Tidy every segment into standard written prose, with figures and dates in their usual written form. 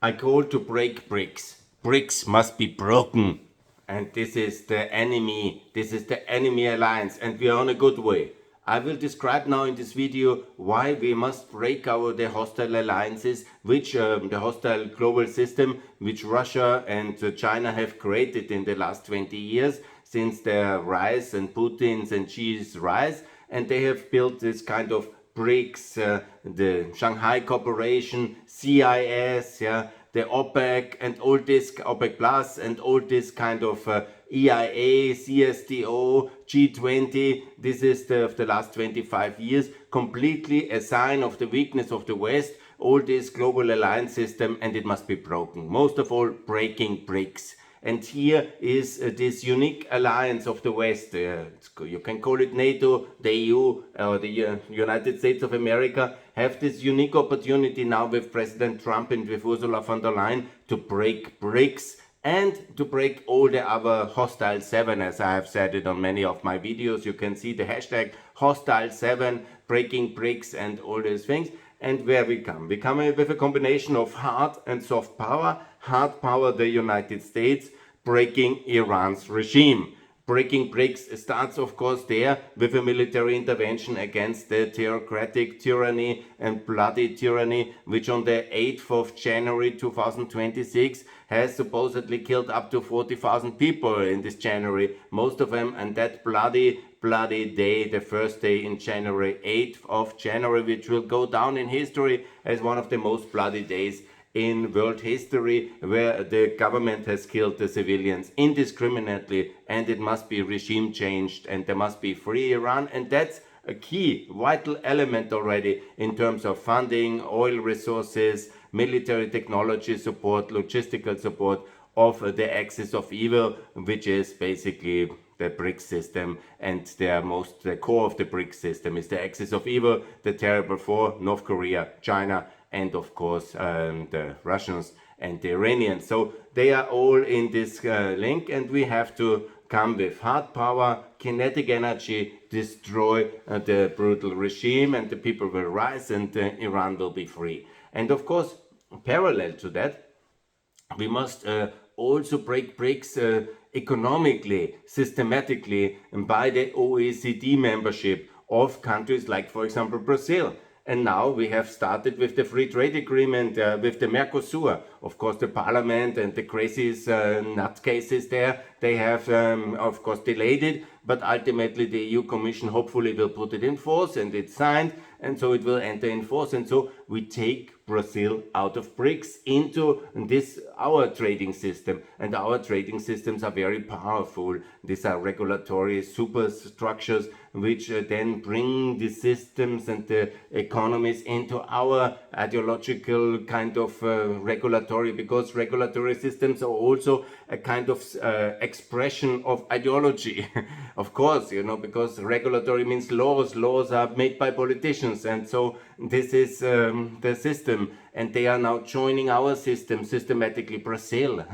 I call to break BRICS. BRICS must be broken. And this is the enemy. This is the enemy alliance. And we are on a good way. I will describe now in this video why we must break the hostile alliances, which the hostile global system, which Russia and China have created in the last 20 years since their rise and Putin's and Xi's rise. And they have built this kind of BRICS, the Shanghai Cooperation, CIS, yeah, the OPEC and all this OPEC Plus and all this kind of EIA, CSTO, G20. This is of the last 25 years, completely a sign of the weakness of the West, all this global alliance system, and it must be broken. Most of all, breaking BRICS. And here is this unique alliance of the West. You can call it NATO, the EU, or the United States of America, have this unique opportunity now with President Trump and with Ursula von der Leyen to break BRICS and to break all the other hostile seven, as I have said it on many of my videos. You can see the hashtag hostile seven, breaking BRICS and all these things. And where we come? We come with a combination of hard and soft power. Hard power, the United States, breaking Iran's regime. Breaking BRICS starts, of course, there with a military intervention against the theocratic tyranny and bloody tyranny, which on the 8th of January 2026 has supposedly killed up to 40,000 people in this January, most of them, and that bloody day, the first day in January, 8th of January, which will go down in history as one of the most bloody days in world history, where the government has killed the civilians indiscriminately, and it must be regime changed, and there must be free Iran, and that's a key, vital element already in terms of funding, oil resources, military technology support, logistical support of the axis of evil, which is basically the BRICS system, and the core of the BRICS system is the axis of evil, the terrible four: North Korea, China, and of course the Russians and the Iranians. So they are all in this link, and we have to come with hard power, kinetic energy, destroy the brutal regime, and the people will rise, and Iran will be free. And of course, parallel to that, we must also break BRICS economically, systematically, by the OECD membership of countries like, for example, Brazil. And now we have started with the free trade agreement with the Mercosur. Of course, the parliament and the crazy nutcases there, they have, of course, delayed it. But ultimately, the EU Commission hopefully will put it in force, and it's signed, and so it will enter in force. And so we take Brazil out of BRICS into this, our trading system. And our trading systems are very powerful. These are regulatory superstructures which then bring the systems and the economies into our ideological kind of regulatory, because regulatory systems are also a kind of expression of ideology. Of course, because regulatory means laws. Laws are made by politicians, and so this is the system, and they are now joining our system systematically. Brazil.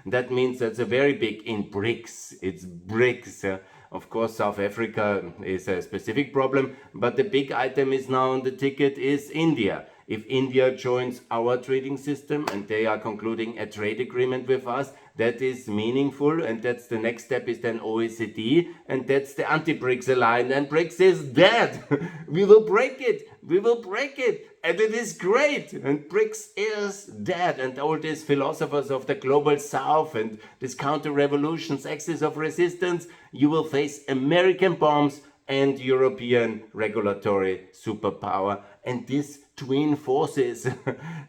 That means that's a very big in BRICS. It's BRICS. Of course, South Africa is a specific problem, but the big item is now on the ticket is India. If India joins our trading system and they are concluding a trade agreement with us, that is meaningful, and that's the next step is then OECD, and that's the anti-BRICS alliance, and BRICS is dead. We will break it. We will break it. And it is great. And BRICS is dead. And all these philosophers of the global south and these counter-revolutions, axis of resistance, you will face American bombs and European regulatory superpower. And these twin forces,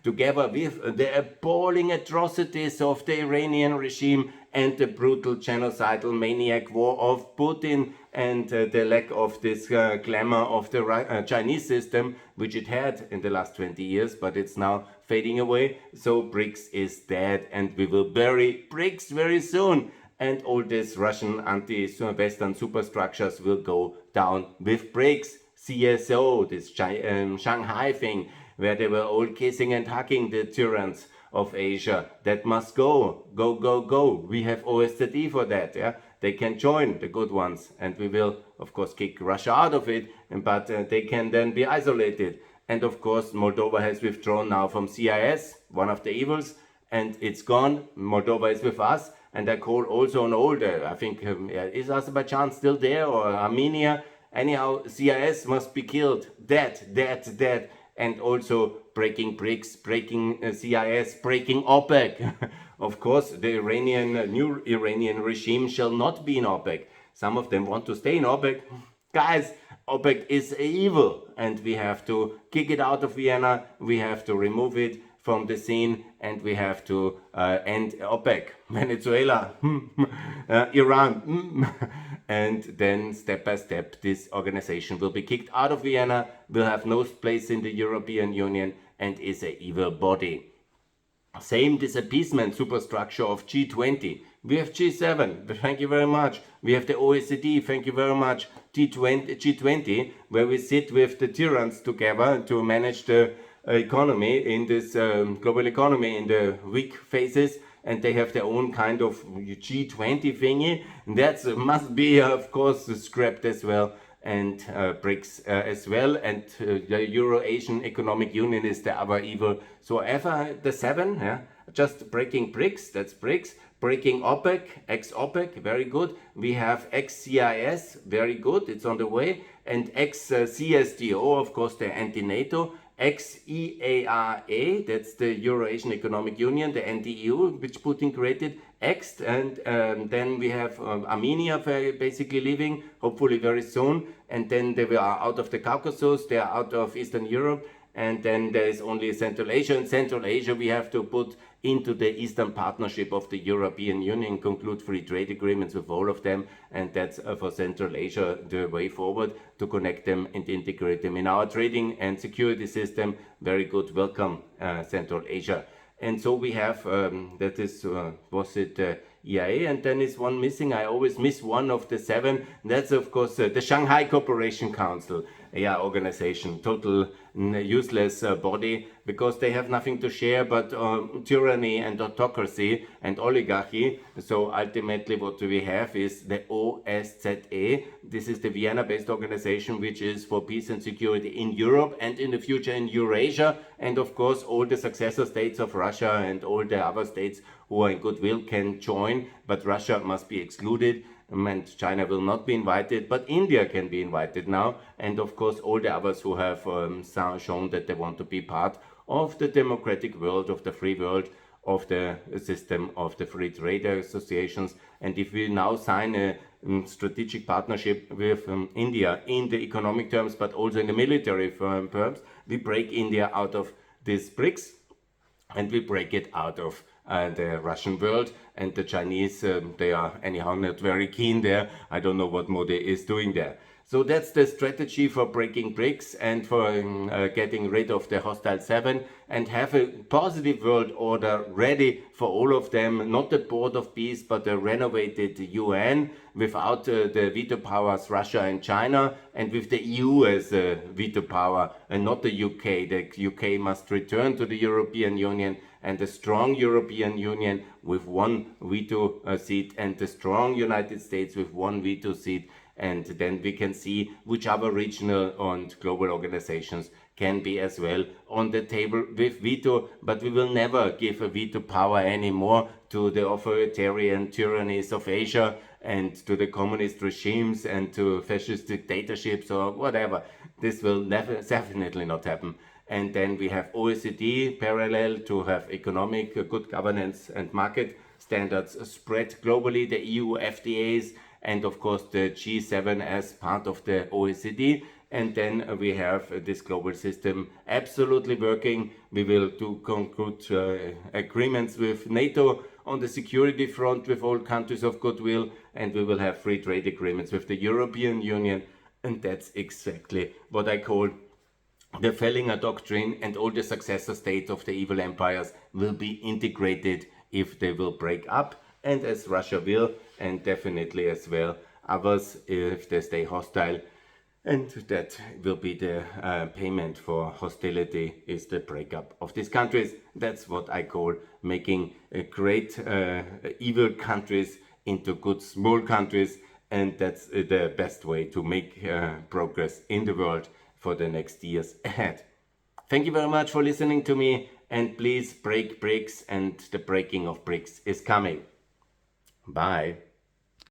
together with the appalling atrocities of the Iranian regime and the brutal genocidal maniac war of Putin, and the lack of this glamour of the Chinese system, which it had in the last 20 years, but it's now fading away. So BRICS is dead, and we will bury BRICS very soon. And all these Russian anti-Western superstructures will go down with BRICS. CSO, this Shanghai thing, where they were all kissing and hugging the tyrants of Asia. That must go. Go, go, go. We have OSCE for that. Yeah, they can join, the good ones, and we will, of course, kick Russia out of it, but they can then be isolated. And of course, Moldova has withdrawn now from CIS, one of the evils, and it's gone. Moldova is with us. And I call also on all the, I think, is Azerbaijan still there or Armenia? Anyhow, CIS must be killed. Dead. And also breaking BRICS, breaking CIS, breaking OPEC. Of course, the new Iranian regime shall not be in OPEC. Some of them want to stay in OPEC. Guys, OPEC is evil and we have to kick it out of Vienna. We have to remove it from the scene and we have to end OPEC. Venezuela, Iran, and then step by step this organization will be kicked out of Vienna, will have no place in the European Union and is an evil body. Same disappeasement superstructure of G20. We have G7, thank you very much. We have the OECD, thank you very much. G20, where we sit with the tyrants together to manage the economy in this global economy in the weak phases, and they have their own kind of G20 thingy. That must be, of course, scrapped as well, and BRICS as well, and the Euro-Asian Economic Union is the other evil. So ever the seven, yeah, just breaking BRICS, that's BRICS. Breaking OPEC, ex-OPEC, very good. We have ex-CIS, very good, it's on the way. And ex-CSTO, of course, the anti-NATO. Ex-EARA, that's the Euro-Asian Economic Union, the anti-EU, which Putin created. Ex, and then we have Armenia basically leaving, hopefully very soon. And then they are out of the Caucasus, they are out of Eastern Europe. And then there is only Central Asia. And Central Asia we have to put into the Eastern Partnership of the European Union, conclude free trade agreements with all of them. And that's for Central Asia the way forward, to connect them and integrate them in our trading and security system. Very good, welcome Central Asia. And so we have, that is, was it EIA, and then is one missing. I always miss one of the seven. That's of course the Shanghai Cooperation Council, organization, total useless body, because they have nothing to share but tyranny and autocracy and oligarchy. So ultimately what we have is the OSZE. This is the Vienna-based organization which is for peace and security in Europe and in the future in Eurasia. And of course all the successor states of Russia and all the other states who are in goodwill can join, but Russia must be excluded. And China will not be invited, but India can be invited now. And of course all the others who have shown that they want to be part of the democratic world, of the free world, of the system of the free trade associations. And if we now sign a strategic partnership with India in the economic terms, but also in the military terms, we break India out of this BRICS and we break it out of the Russian world. And the Chinese, they are anyhow not very keen there. I don't know what Modi is doing there. So that's the strategy for breaking BRICS and for getting rid of the hostile seven and have a positive world order ready for all of them. Not the Board of Peace, but a renovated UN without the veto powers Russia and China, and with the EU as a veto power and not the UK. The UK must return to the European Union, and a strong European Union with one veto seat, and the strong United States with one veto seat. And then we can see which other regional and global organizations can be as well on the table with veto, but we will never give a veto power anymore to the authoritarian tyrannies of Asia and to the communist regimes and to fascist dictatorships or whatever. This will definitely not happen. And then we have OECD parallel to have economic good governance and market standards spread globally, the EU FTAs, and of course the G7 as part of the OECD. And then we have this global system absolutely working. We will do concrete agreements with NATO on the security front with all countries of goodwill, and we will have free trade agreements with the European Union. And that's exactly what I call the Fellinger Doctrine, and all the successor states of the evil empires will be integrated if they will break up, and as Russia will, and definitely as well others if they stay hostile. And that will be the payment for hostility, is the breakup of these countries. That's what I call making great evil countries into good small countries, and that's the best way to make progress in the world for the next years ahead. Thank you very much for listening to me, and please break BRICS, and the breaking of BRICS is coming. Bye.